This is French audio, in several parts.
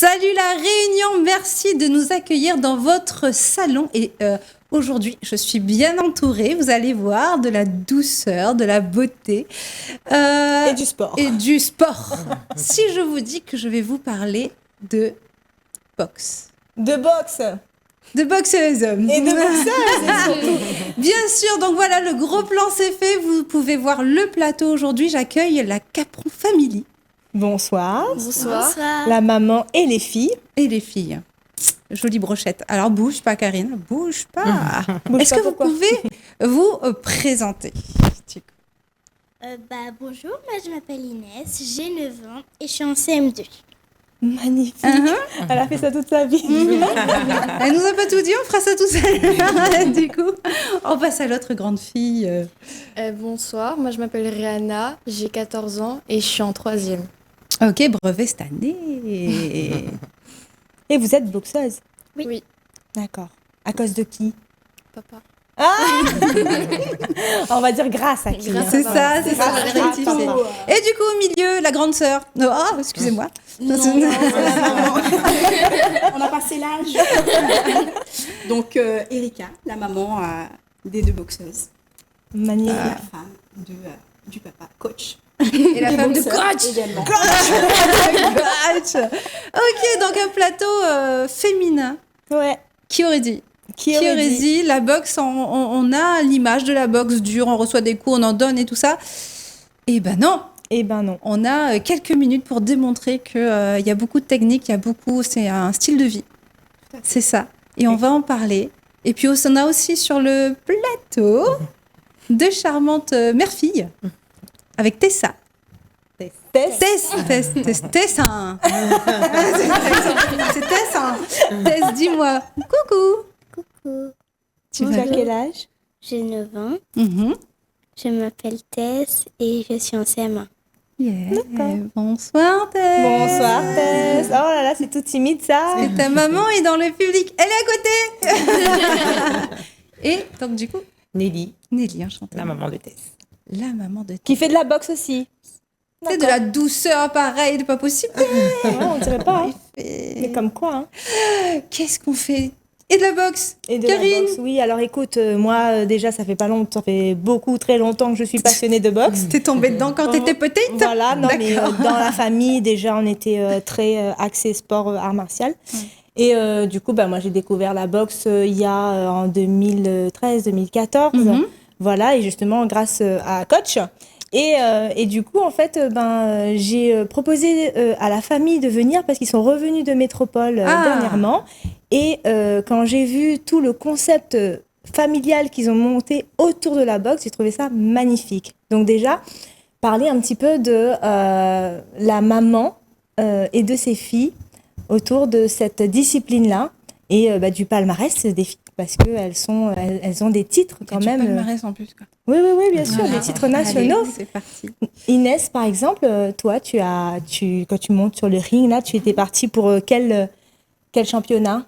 Salut la Réunion, merci de nous accueillir dans votre salon et aujourd'hui je suis bien entourée, vous allez voir, de la douceur, de la beauté et du sport. Si je vous dis que je vais vous parler de boxe. De boxe. De boxeuse. Et de boxeuse, surtout. Bien sûr, donc voilà, le gros plan c'est fait, vous pouvez voir le plateau aujourd'hui, j'accueille la Capron Family. Bonsoir. Bonsoir. La maman et les filles. Et les filles. Jolie brochette. Alors, bouge pas, Karine. Bouge pas. Bouge Est-ce pas, que vous pourquoi pouvez vous présenter? Bonjour, moi je m'appelle Inès, j'ai 9 ans et je suis en CM2. Magnifique. Elle a fait ça toute sa vie. Elle nous a pas tout dit, on fera ça tout seul. Du coup, on passe à l'autre grande fille. Bonsoir, moi je m'appelle Rihanna, j'ai 14 ans et je suis en 3e. Ok, brevet cette année. Et vous êtes boxeuse? Oui. D'accord. À cause de qui? Papa. On va dire grâce à qui? C'est ça, c'est ça. Grâce à l'objectif, papa. c'est- Et du coup, au milieu, la grande sœur. Oh, excusez-moi. Non, c'est la maman. On a passé l'âge. Donc, Erika, la maman des deux boxeuses. Magnifique. La femme du papa, coach. Et la femme de boxeur coach. également. Coach. Ok, donc un plateau féminin. Ouais. Qui aurait dit? Qui aurait dit? La boxe, on a l'image de la boxe dure, on reçoit des coups, on en donne et tout ça. Eh ben non. Eh ben non. On a quelques minutes pour démontrer qu'il y a beaucoup de techniques, c'est un style de vie. C'est ça. Et on va en parler. Et puis on a aussi sur le plateau deux charmantes mères-filles avec Tessa. Tess. C'est Tessa. Tess, dis-moi. Coucou. Coucou, Tu Tu vas as quel âge? j'ai 9 ans, Mhm. je m'appelle Tess et je suis en CM1. Yeah. D'accord. Bonsoir Tess. Bonsoir Tess. Oh là là, c'est tout timide ça. Et ta maman est dans le public. Elle est à côté. Et donc du coup, Nelly, Nelly, enchantée. la maman de Tess. La maman de Tess. Qui fait de la boxe aussi. C'est de la douceur, pareil, c'est pas possible. Ouais, on dirait pas. Hein. Et Mais comme quoi. Hein. qu'est-ce qu'on fait? Et de la boxe. Et de Karine. la boxe. Oui, alors écoute, moi déjà ça fait pas longtemps, ça fait beaucoup très longtemps que je suis passionnée de boxe. T'es tombée dedans quand t'étais petite? Voilà, non mais D'accord. dans la famille déjà on était très axé sport art martial. Et du coup moi j'ai découvert la boxe il y a en 2013-2014. Mhm. Voilà, et justement grâce à coach. Et du coup, en fait, j'ai proposé à la famille de venir parce qu'ils sont revenus de métropole dernièrement. Et quand j'ai vu tout le concept familial qu'ils ont monté autour de la boxe, j'ai trouvé ça magnifique. Donc déjà, parler un petit peu de la maman et de ses filles autour de cette discipline-là et du palmarès des filles. Parce qu'elles ont des titres quand Du même. palmarès en plus, quoi. Oui, bien sûr, Voilà. des titres nationaux. Allez, c'est parti. Inès, par exemple, toi, quand tu montes sur le ring, là, tu étais partie pour quel championnat?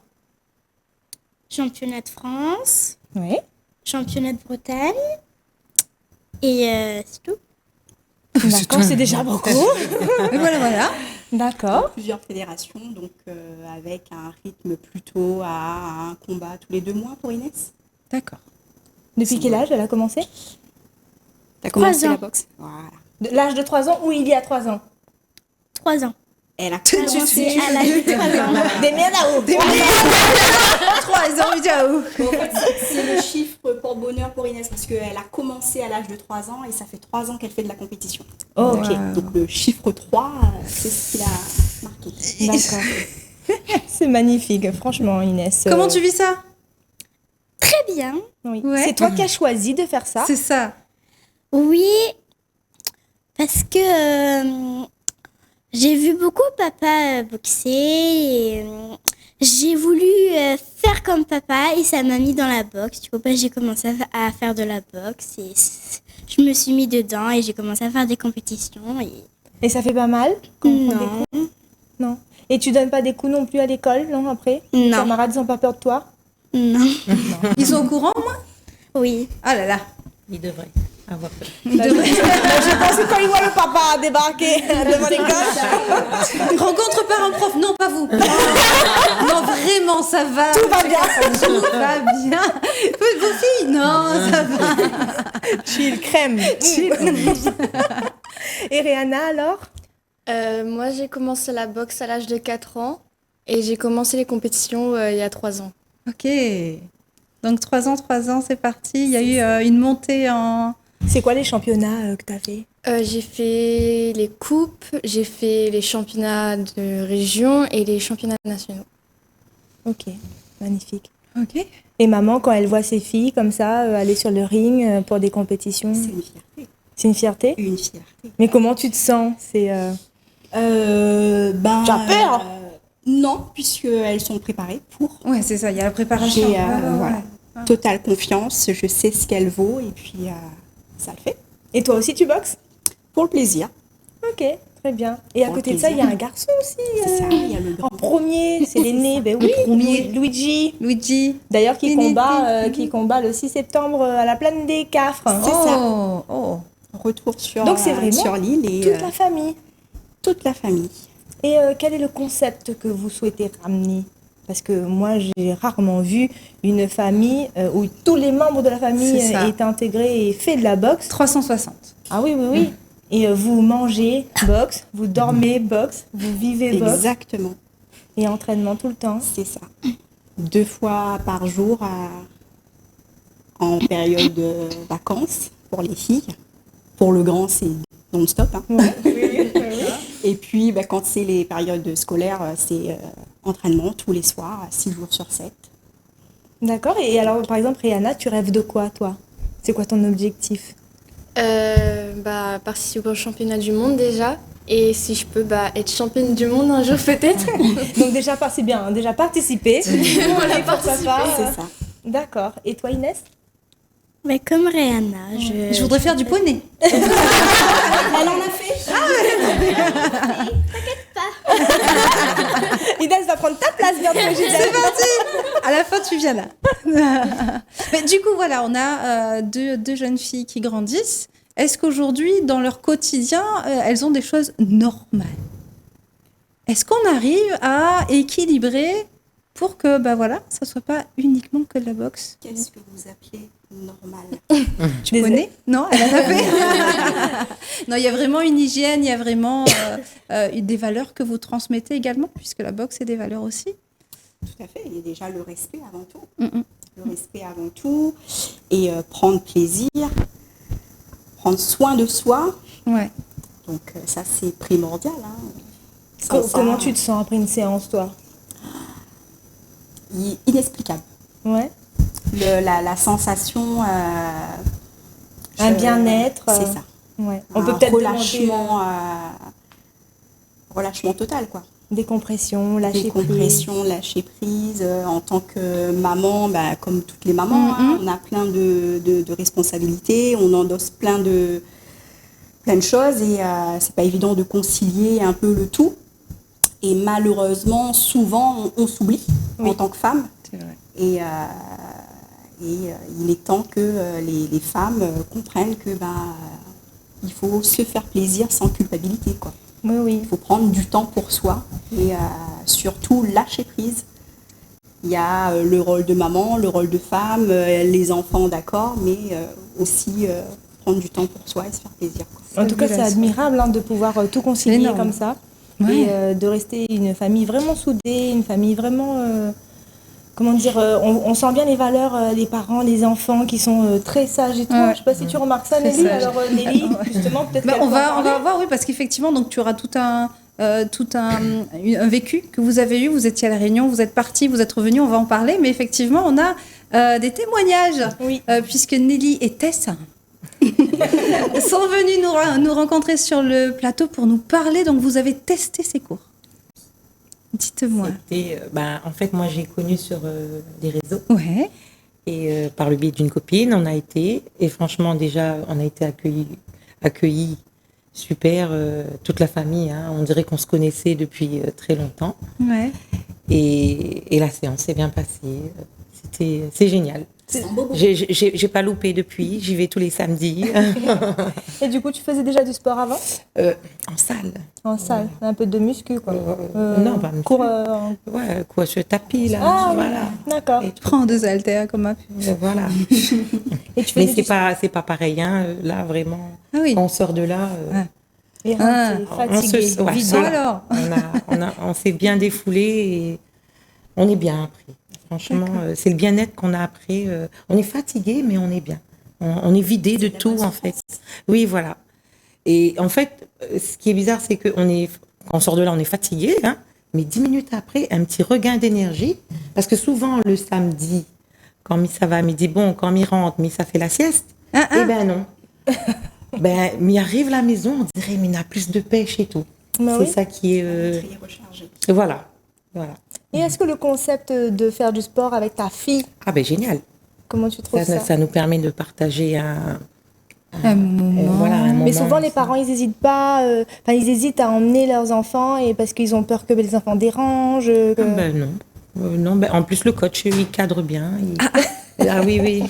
Championnat de France, Oui. championnat de Bretagne et c'est tout. D'accord, c'est déjà beaucoup. Et voilà. D'accord. Plusieurs fédérations, donc avec un rythme plutôt à un combat tous les 2 mois pour Inès. D'accord. Depuis quel âge elle a commencé? T'as 3 commencé ans. la boxe? Voilà. L'âge de 3 ans ou il y a 3 ans? 3 ans. Elle a C'est commencé à l'âge de 3 ans. Des miens là-haut. 3 ans, ciao. En fait, c'est le chiffre porte-bonheur pour Inès parce qu'elle a commencé à l'âge de 3 ans et ça fait 3 ans qu'elle fait de la compétition. Oh, ok. Donc le chiffre 3, c'est ce qu'il a marqué. D'accord. C'est magnifique, franchement, Inès. Comment tu vis ça? Très bien. Oui. Ouais. C'est toi qui as choisi de faire ça? C'est ça. Oui, parce que j'ai vu beaucoup papa boxer et j'ai voulu faire comme papa et ça m'a mis dans la boxe. Du coup, j'ai commencé à faire de la boxe et je me suis mis dedans et j'ai commencé à faire des compétitions. Et ça fait pas mal quand on prend des Non, coups? Non. Et tu donnes pas des coups non plus à l'école, non, après? Les non, camarades, ils ont pas peur de toi? non. Ils sont au courant, moi? Oui, Ah là là. Il devrait. avoir peur. Je pense que quand il voit le papa débarquer devant l'école, Rencontre par un prof. Non, pas vous. Non, vraiment, ça va. tout va bien. Tout va bien. Vos filles, non, ça va. Chill, crème. Et Rihanna alors? Moi, j'ai commencé la boxe à l'âge de 4 ans et j'ai commencé les compétitions il y a 3 ans. Ok. Donc 3 ans, c'est parti. Il y a eu une montée en... C'est quoi les championnats que tu as fait? J'ai fait les coupes, j'ai fait les championnats de région et les championnats nationaux. Ok, magnifique. Ok. Et maman, quand elle voit ses filles comme ça, aller sur le ring pour des compétitions, C'est une fierté. c'est une fierté? Une fierté. Mais comment tu te sens? C'est Ben, Tu as peur? Non, puisqu'elles sont préparées pour. Ouais, c'est ça. Il y a la préparation. J'ai Ouais. voilà, totale confiance. Je sais ce qu'elle vaut et puis ça le fait. Et toi aussi, tu boxes? Pour le plaisir. Ok, très bien. Et à Pour côté le de ça, il y a plaisir. un garçon aussi. C'est ça, il y a le En grand. premier, c'est l'aîné. Ben oui, premier. Luigi. Luigi. D'ailleurs, qui Téné, combat le 6 septembre à la plaine des Cafres. C'est ça. Oh. Retour sur, Donc, c'est vraiment sur l'île et Toute la famille. toute la famille. Et quel est le concept que vous souhaitez ramener? Parce que moi, j'ai rarement vu une famille où tous les membres de la famille C'est ça. est intégrés et fait de la boxe. 360. Ah oui, oui, oui. Et vous mangez boxe, vous dormez boxe, vous vivez boxe Exactement, et entraînement tout le temps. c'est ça. 2 fois par jour en période de vacances pour les filles. Pour le grand, c'est non-stop. Hein. Et puis, quand c'est les périodes scolaires, c'est entraînement tous les soirs, 6 jours sur 7. D'accord. Et alors, par exemple, Rihanna, tu rêves de quoi, toi? C'est quoi ton objectif? Participer au championnat du monde déjà. Et si je peux être championne du monde un jour peut-être. Donc déjà, c'est bien, hein, déjà participer. Voilà, Et pourquoi pas, C'est ça. D'accord. Et toi, Inès? Mais comme Rihanna, Je voudrais faire du poney. Elle en a fait. Inès va prendre ta place bientôt, Gisèle. C'est parti. À la fin, tu viens là. Mais du coup, voilà, on a deux jeunes filles qui grandissent. Est-ce qu'aujourd'hui, dans leur quotidien, elles ont des choses normales? Est-ce qu'on arrive à équilibrer pour que, ça soit pas uniquement que de la boxe? Qu'est-ce que vous appelez normal? Tu connais? Non, elle en a fait. Non, il y a vraiment une hygiène, il y a vraiment des valeurs que vous transmettez également, puisque la boxe, c'est des valeurs aussi. Tout à fait. Il y a déjà le respect avant tout. Mm-mm. Le respect avant tout. Et prendre plaisir. Prendre soin de soi. Ouais. Donc ça, c'est primordial. Hein. Sans ça, Comment tu te sens après une séance, toi? Inexplicable. Ouais. La sensation... Un bien-être. C'est ça. Ouais. On Un peut peut-être relâchement, relâchement total, quoi. décompression, lâcher prise. Décompression, lâcher prise. En tant que maman, comme toutes les mamans, hein, on a plein de responsabilités, on endosse plein de choses et c'est pas évident de concilier un peu le tout. Et malheureusement, souvent, on s'oublie en tant que femme. C'est vrai. Et il est temps que les femmes comprennent que il faut se faire plaisir sans culpabilité, quoi. Oui, oui. Il faut prendre du temps pour soi et surtout lâcher prise. Il y a le rôle de maman, le rôle de femme, les enfants, d'accord, mais aussi prendre du temps pour soi et se faire plaisir, quoi. En tout cas, c'est admirable de pouvoir tout concilier Énorme. comme ça. Ouais. Et de rester une famille vraiment soudée, une famille vraiment... comment dire, on sent bien les valeurs, les parents, les enfants qui sont très sages et tout. Ouais. Je sais pas si tu remarques ça, Très Nelly. sages. Alors Nelly, justement, peut-être qu'elle On peut en va parler. voir, oui, parce qu'effectivement, donc tu auras tout un vécu que vous avez eu. Vous étiez à la Réunion, vous êtes parti, vous êtes revenu. On va en parler, mais effectivement, on a des témoignages, Oui. puisque Nelly et Tess sont venus nous rencontrer sur le plateau pour nous parler. Donc, vous avez testé ces cours. Dites-moi. C'était, en fait, moi, j'ai connu sur les réseaux Ouais. et par le biais d'une copine, on a été. Et franchement, déjà, on a été accueillis super, toute la famille. Hein, on dirait qu'on se connaissait depuis très longtemps. Ouais. Et la séance s'est bien passée. C'est génial. C'est un bobo. J'ai pas loupé depuis, j'y vais tous les samedis. Et du coup, tu faisais déjà du sport avant? En salle. En salle, un peu de muscu, quoi. Non, pas muscu. Cours, Ouais, quoi, sur le tapis, là. Ah, voilà. d'accord. Et Prends 2 haltères comme un... voilà. Et tu Mais faisais c'est pas pareil, hein. Là, vraiment, Ah oui. quand on sort de là, Et Ah. fatigué, ouais, vide. voilà. On s'est bien défoulé et on est bien après. Franchement, c'est le bien-être qu'on a après. On est fatigué, mais on est bien. On est vidé de tout, en fait. Oui, voilà. Et en fait, ce qui est bizarre, c'est quand on sort de là, on est fatigué, hein, mais 10 minutes après, un petit regain d'énergie. Parce que souvent, le samedi, quand Missa va à midi, bon, quand Missa rentre, Missa fait la sieste. Eh ben non. Mais arrive à la maison, on dirait, mais il a plus de pêche et tout. Bah c'est oui. ça qui est... Très rechargé. Voilà. Et est-ce que le concept de faire du sport avec ta fille, Ah ben génial. comment tu trouves ça? Ça nous permet de partager Un moment. voilà, un moment. Mais souvent, les parents, ils hésitent pas, ils hésitent à emmener leurs enfants et parce qu'ils ont peur que les enfants dérangent. Ben non. En plus, le coach, il cadre bien. Ah oui.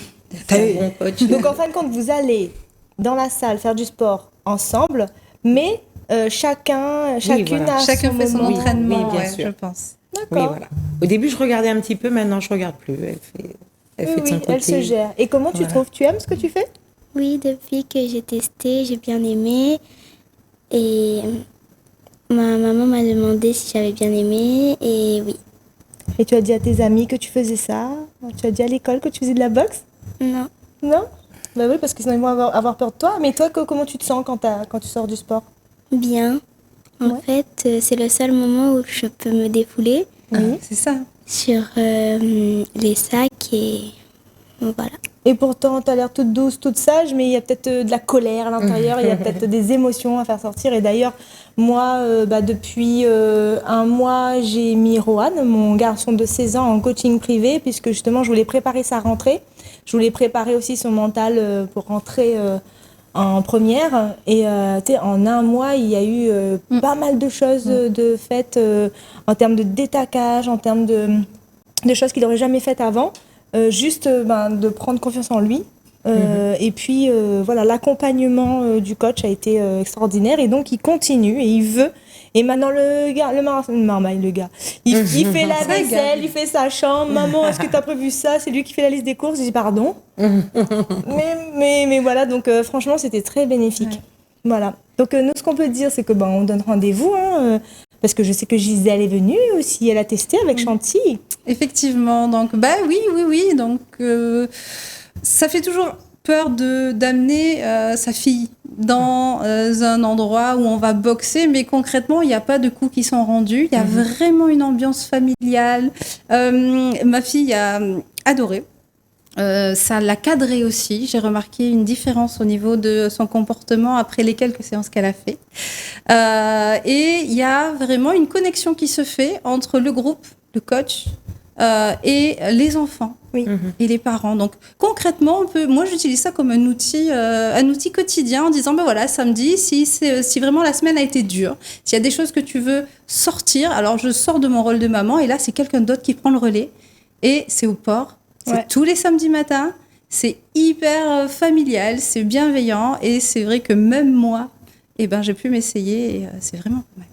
C'est un bon coach. Donc, en fin de compte, vous allez dans la salle faire du sport ensemble, mais chacune voilà. a Chacun fait son moment. entraînement, oui, bien ouais, sûr. je pense. Oui, D'accord. voilà. Au début, je regardais un petit peu, maintenant, je regarde plus. Elle fait de son côté. Elle se gère. Et comment tu Voilà. trouves? Tu aimes ce que tu fais? Oui, depuis que j'ai testé, j'ai bien aimé. Et ma maman m'a demandé si j'avais bien aimé. Et oui. Et tu as dit à tes amis que tu faisais ça? Tu as dit à l'école que tu faisais de la boxe? Non. Non? Bah oui, parce que sinon ils vont avoir peur de toi. Mais toi, comment tu te sens quand tu sors du sport? Bien. En fait, c'est le seul moment où je peux me défouler C'est ça. sur les sacs et voilà. Et pourtant, tu as l'air toute douce, toute sage, mais il y a peut-être de la colère à l'intérieur, il y a peut-être des émotions à faire sortir. Et d'ailleurs, moi, depuis un mois, j'ai mis Rohan, mon garçon de 16 ans, en coaching privé, puisque justement, je voulais préparer sa rentrée. Je voulais préparer aussi son mental pour rentrer en première. Et en un mois, il y a eu pas mal de choses de faites en termes de détachage, en termes de choses qu'il n'aurait jamais faites avant. Juste de prendre confiance en lui. Et puis, voilà, l'accompagnement du coach a été extraordinaire. Et donc, il continue et il veut. Et maintenant, le gars, il fait la vaisselle, il fait sa chambre. Maman, est-ce que tu as prévu ça? C'est lui qui fait la liste des courses. Je dis pardon. mais voilà, donc franchement, c'était très bénéfique. Ouais. Voilà. Donc, nous, ce qu'on peut dire, c'est que on donne rendez-vous. Parce que je sais que Gisèle est venue aussi, elle a testé avec Chantilly. Effectivement, donc oui. Donc ça fait toujours peur d'amener sa fille dans un endroit où on va boxer, mais concrètement, il n'y a pas de coups qui sont rendus. Il y a vraiment une ambiance familiale. Ma fille a adoré. Ça l'a cadré aussi. J'ai remarqué une différence au niveau de son comportement après les quelques séances qu'elle a fait. Et il y a vraiment une connexion qui se fait entre le groupe, le coach et les enfants et les parents. Donc concrètement, moi j'utilise ça comme un outil quotidien en disant voilà, samedi, si vraiment la semaine a été dure, s'il y a des choses que tu veux sortir, alors je sors de mon rôle de maman et là c'est quelqu'un d'autre qui prend le relais et c'est au port. C'est tous les samedis matins, c'est hyper familial, c'est bienveillant et c'est vrai que même moi, j'ai pu m'essayer et c'est vraiment pas mal.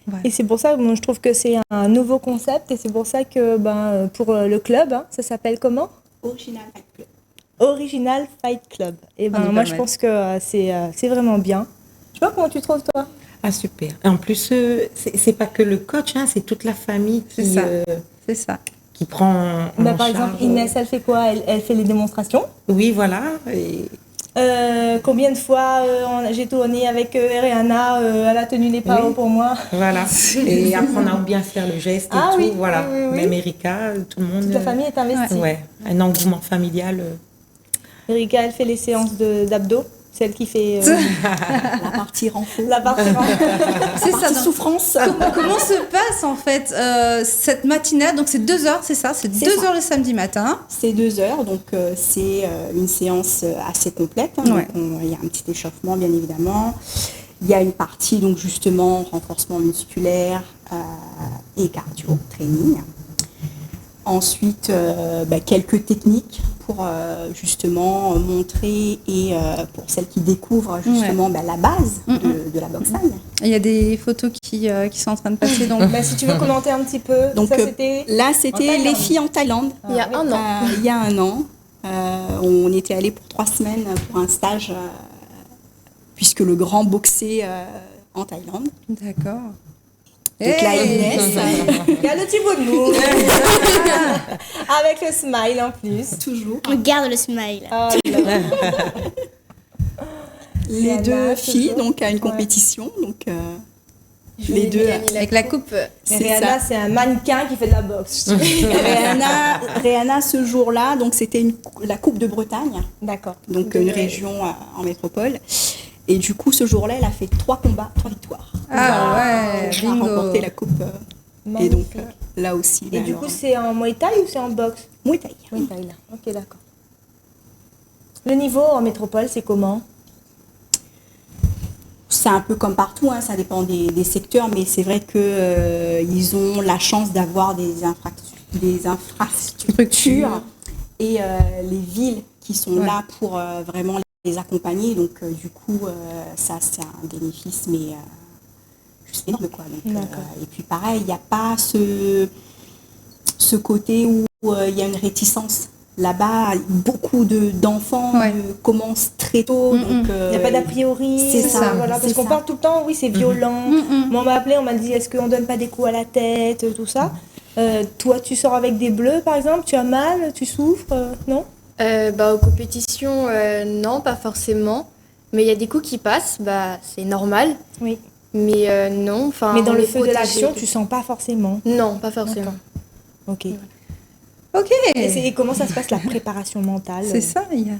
Voilà. Et c'est pour ça que je trouve que c'est un nouveau concept et c'est pour ça que pour le club, ça s'appelle comment? Original Fight Club. Original Fight Club. Et moi je pense que c'est vraiment bien. Je sais pas comment tu trouves toi? Ah super. En plus, c'est pas que le coach, c'est toute la famille qui... C'est ça. Qui prend par exemple, Inès, elle fait quoi? Elle fait les démonstrations. Oui, voilà. Et... combien de fois j'ai tourné avec Rihanna, elle a tenu les pas pour moi. Voilà. Et apprendre à bien faire le geste et tout. Oui, voilà. Oui. Même Erika, tout le monde. Toute la famille est investie. Ouais. Un engouement familial. Erika, elle fait les séances d'abdos. Celle qui fait la partie renfort. La partie renfort. C'est ça. Souffrance. Comment se passe en fait cette matinale? Donc c'est 2 heures, c'est ça? C'est 2 heures le samedi matin. C'est 2 heures, donc c'est une séance assez complète. Donc il y a un petit échauffement bien évidemment. Il y a une partie donc justement renforcement musculaire et cardio training. Ensuite quelques techniques pour justement montrer et pour celles qui découvrent justement la base de la boxe thaï. Il y a des photos qui sont en train de passer. Donc, Si tu veux commenter un petit peu. Donc ça, c'était c'était les filles en Thaïlande. Il y a un an. Il y a un an. On était allés pour 3 semaines pour un stage, puisque le grand boxait en Thaïlande. d'accord. Donc là, Inès, Il y a le petit bout de mou. Avec le smile en plus. toujours. Regarde le smile. Oh là. Les Rihanna, deux filles, toujours. donc à une compétition. Donc les deux. Avec la coupe. Mais C'est Rihanna, ça. c'est un mannequin qui fait de la boxe. Rihanna, ce jour-là, donc c'était la Coupe de Bretagne, D'accord. donc une région en métropole. Et du coup, ce jour-là, elle a fait 3 combats, 3 victoires. Ah ouais, Elle a bingo. remporté la coupe. Et donc là aussi. Et du coup, c'est en Muay Thai ou c'est en boxe? Muay Thai. Muay Thai, là. Ok, d'accord. Le niveau en métropole, c'est comment? C'est un peu comme partout, hein, ça dépend des secteurs, mais c'est vrai que ils ont la chance d'avoir des infrastructures et les villes qui sont là pour vraiment les accompagner. Donc du coup, ça c'est un bénéfice, mais juste énorme quoi. Donc, et puis pareil, il n'y a pas ce côté où il y a une réticence. Là-bas, beaucoup d'enfants commencent très tôt. Donc, Il n'y a pas d'a priori. c'est ça, Voilà, parce c'est qu'on ça. parle tout le temps, oui, c'est violent. Moi, on m'a appelé, on m'a dit, est-ce qu'on donne pas des coups à la tête, tout ça. Toi, tu sors avec des bleus, par exemple, tu as mal, tu souffres, non? Aux compétitions, non, pas forcément. Mais il y a des coups qui passent, c'est normal. Oui. Mais non, enfin. Mais dans on le est feu de protégé. l'action, tu sens pas forcément. Non, pas forcément. Ok. Ok. Et comment ça se passe la préparation mentale? C'est ça, il y a.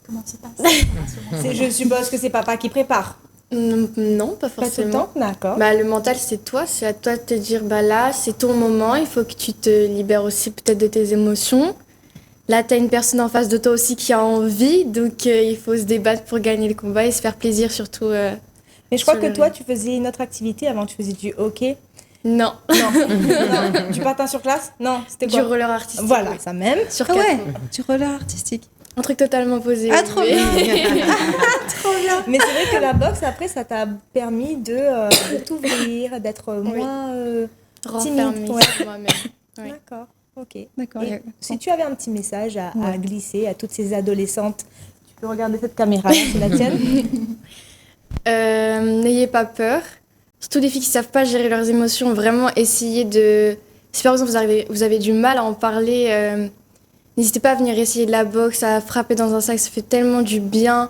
comment ça passe? Je suppose que c'est papa qui prépare. Non, pas Pas tout le forcément. temps, d'accord. Le mental, c'est toi. C'est à toi de te dire, là, c'est ton moment. Il faut que tu te libères aussi peut-être de tes émotions. Là, tu as une personne en face de toi aussi qui a envie. Donc, il faut se débattre pour gagner le combat et se faire plaisir surtout. Mais je crois sur que le toi, ring. tu faisais une autre activité avant, tu faisais du hockey. Non, Non. Du patin sur glace? Non, c'était du quoi? roller artistique. Voilà, oui. ça même. Sur Ah 4 ouais, roues. du roller artistique. Un truc totalement posé. Ah, oui, trop mais- bien. Trop bien. Mais c'est vrai que la boxe, après, ça t'a permis de t'ouvrir, d'être moins Renfermée timide. Ouais. sur moi-même. Oui. D'accord, ok. D'accord. Et si tu avais un petit message à glisser à toutes ces adolescentes, tu peux regarder cette caméra, c'est la tienne. N'ayez pas peur. Surtout les filles qui ne savent pas gérer leurs émotions, vraiment essayez de... Si par exemple vous avez du mal à en parler, n'hésitez pas à venir essayer de la boxe, à frapper dans un sac, ça fait tellement du bien.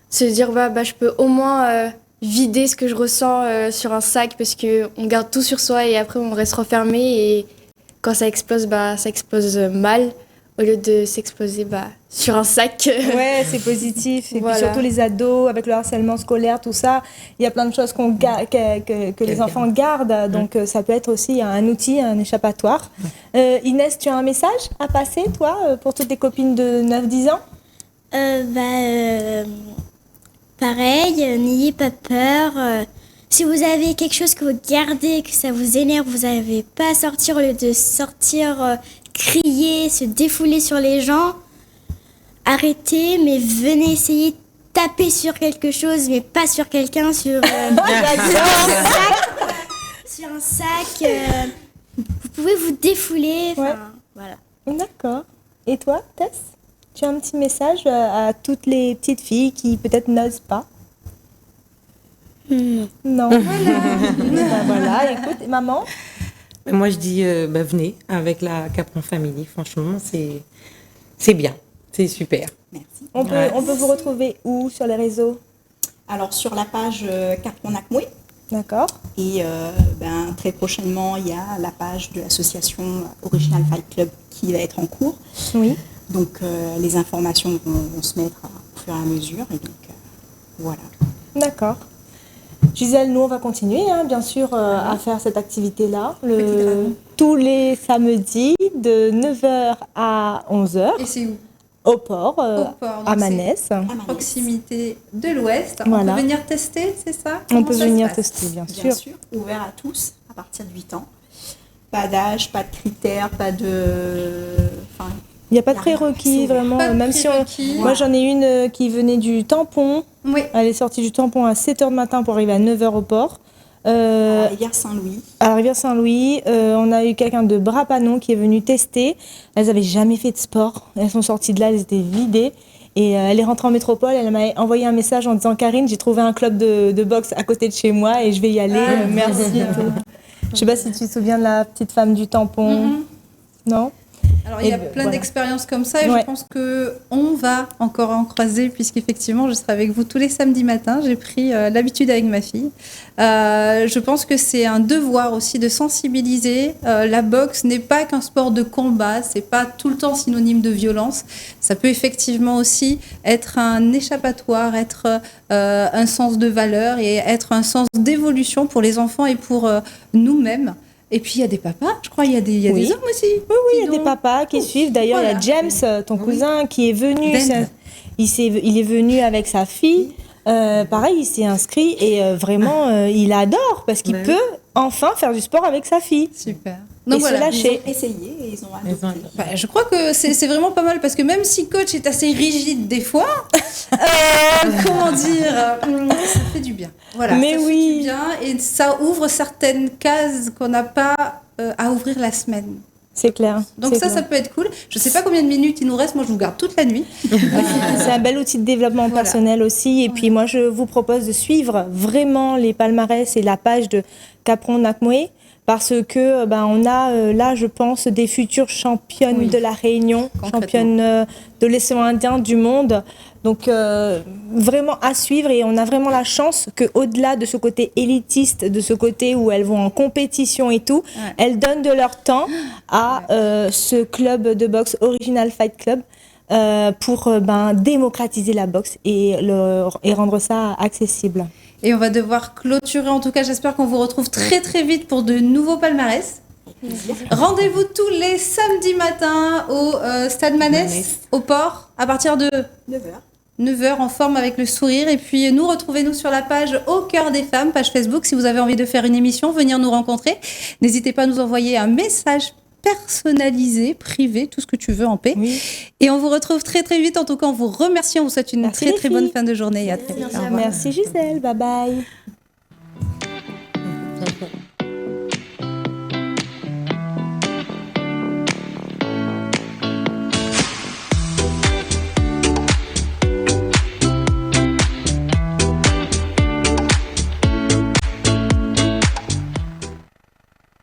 Se dire, je peux au moins vider ce que je ressens sur un sac parce qu'on garde tout sur soi et après on reste renfermé et quand ça explose mal au lieu de s'exploser sur un sac. Ouais, c'est positif. Et Voilà. puis surtout les ados, avec le harcèlement scolaire, tout ça, il y a plein de choses que les enfants gardent. Donc ça peut être aussi un outil, un échappatoire. Inès, tu as un message à passer, toi, pour toutes tes copines de 9-10 ans? Pareil, n'ayez pas peur. Si vous avez quelque chose que vous gardez, que ça vous énerve, vous n'avez pas à sortir, au lieu de sortir, crier, se défouler sur les gens, arrêtez, mais venez essayer de taper sur quelque chose, mais pas sur quelqu'un, sur sur un sac. Vous pouvez vous défouler. Ouais. Voilà. D'accord. Et toi, Tess, tu as un petit message à toutes les petites filles qui peut-être n'osent pas? Non. Voilà, écoute, maman. Moi, je dis, venez avec la Capron Family. Franchement, c'est bien. C'est super. Merci. On peut vous retrouver où sur les réseaux? Alors sur la page Capron Akmoué, D'accord. et très prochainement il y a la page de l'association Original Fight Club qui va être en cours. Oui. Donc les informations vont se mettre au fur et à mesure. Et donc voilà. D'accord. Gisèle, nous on va continuer, bien sûr, à faire cette activité-là. Tous les samedis de 9h à 11h Et c'est où? au port, Au port, donc à Manès. Proximité de l'Ouest. Voilà. On peut venir tester, c'est ça? On Comment peut ça se venir passe? tester, bien Bien sûr. sûr, ouvert à tous à partir de 8 ans. Pas d'âge, pas de critères, pas de... Enfin, Il n'y a pas de prérequis, vraiment. Pas de Même si prérequis. moi, j'en ai une qui venait du Tampon. Oui. Elle est sortie du Tampon à 7h du matin pour arriver à 9h au port. À Rivière-Saint-Louis. À Rivière-Saint-Louis, on a eu quelqu'un de Brapanon qui est venu tester. Elles n'avaient jamais fait de sport. Elles sont sorties de là, elles étaient vidées. Et elle est rentrée en métropole, elle m'a envoyé un message en disant « Karine, j'ai trouvé un club de boxe à côté de chez moi et je vais y aller, merci. » et tout. Je ne sais pas si tu te souviens de la petite femme du tampon. Non? Alors, il y a plein d'expériences comme ça et je pense qu'on va encore en croiser puisqu'effectivement, je serai avec vous tous les samedis matins. J'ai pris l'habitude avec ma fille. Je pense que c'est un devoir aussi de sensibiliser. La boxe n'est pas qu'un sport de combat, c'est pas tout le temps synonyme de violence. Ça peut effectivement aussi être un échappatoire, être un sens de valeur et être un sens d'évolution pour les enfants et pour nous-mêmes. Et puis, il y a des papas, je crois, il y a des hommes aussi. Oui, il y a des papas qui suivent. D'ailleurs, il y a James, ton cousin, qui est venu. Il est venu avec sa fille. Pareil, il s'est inscrit et vraiment, il adore parce qu'il peut enfin faire du sport avec sa fille. Super. Donc et se lâcher. Ils ont essayé et ils ont adopté. Je crois que c'est vraiment pas mal parce que même si coach est assez rigide des fois, comment dire, ça fait du bien. Voilà, mais ça oui. fait du bien et ça ouvre certaines cases qu'on n'a pas à ouvrir la semaine. C'est clair. Donc ça peut être cool. Je sais pas combien de minutes il nous reste. Moi, je vous garde toute la nuit. C'est un bel outil de développement personnel aussi. Et puis moi, je vous propose de suivre vraiment les palmarès et la page de Capron Nakmoé. Parce que on a là, je pense, des futures championnes de la Réunion, championnes de l'océan Indien, du monde. Donc vraiment à suivre et on a vraiment la chance qu'au-delà de ce côté élitiste, de ce côté où elles vont en compétition et tout, elles donnent de leur temps à ce club de boxe Original Fight Club pour démocratiser la boxe et rendre ça accessible. Et on va devoir clôturer. En tout cas, j'espère qu'on vous retrouve très très vite pour de nouveaux palmarès. Rendez-vous tous les samedis matins au Stade Manès, au port, à partir de 9h en forme avec le sourire. Et puis retrouvez-nous sur la page Au cœur des femmes, page Facebook. Si vous avez envie de faire une émission, venir nous rencontrer. N'hésitez pas à nous envoyer un message personnalisé, privé, tout ce que tu veux en paix. Oui. Et on vous retrouve très très vite. En tout cas, on vous remercie. On vous souhaite une très très bonne fin de journée. Et à très vite. Merci Gisèle. Bye bye.